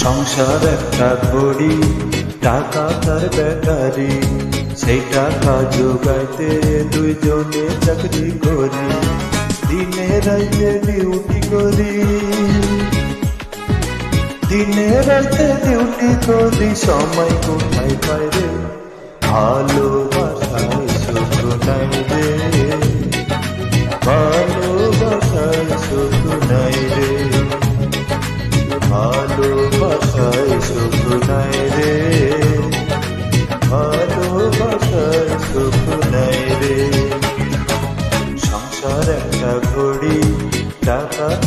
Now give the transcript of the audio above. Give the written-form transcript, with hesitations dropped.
সংসার একটা ঘড়ি, টাকা তার ব্যাটারি, সেই টাকা জোগাইতে দুইজনে চাকরি করি, দিনে রাইতে ডিউটি করি, দিনে রাইতে ডিউটি করি, সময় কোথায় পাই রে, ভালোবাসায় সুখ নাই রে, ভালোবাসায় সুখ নাই রে।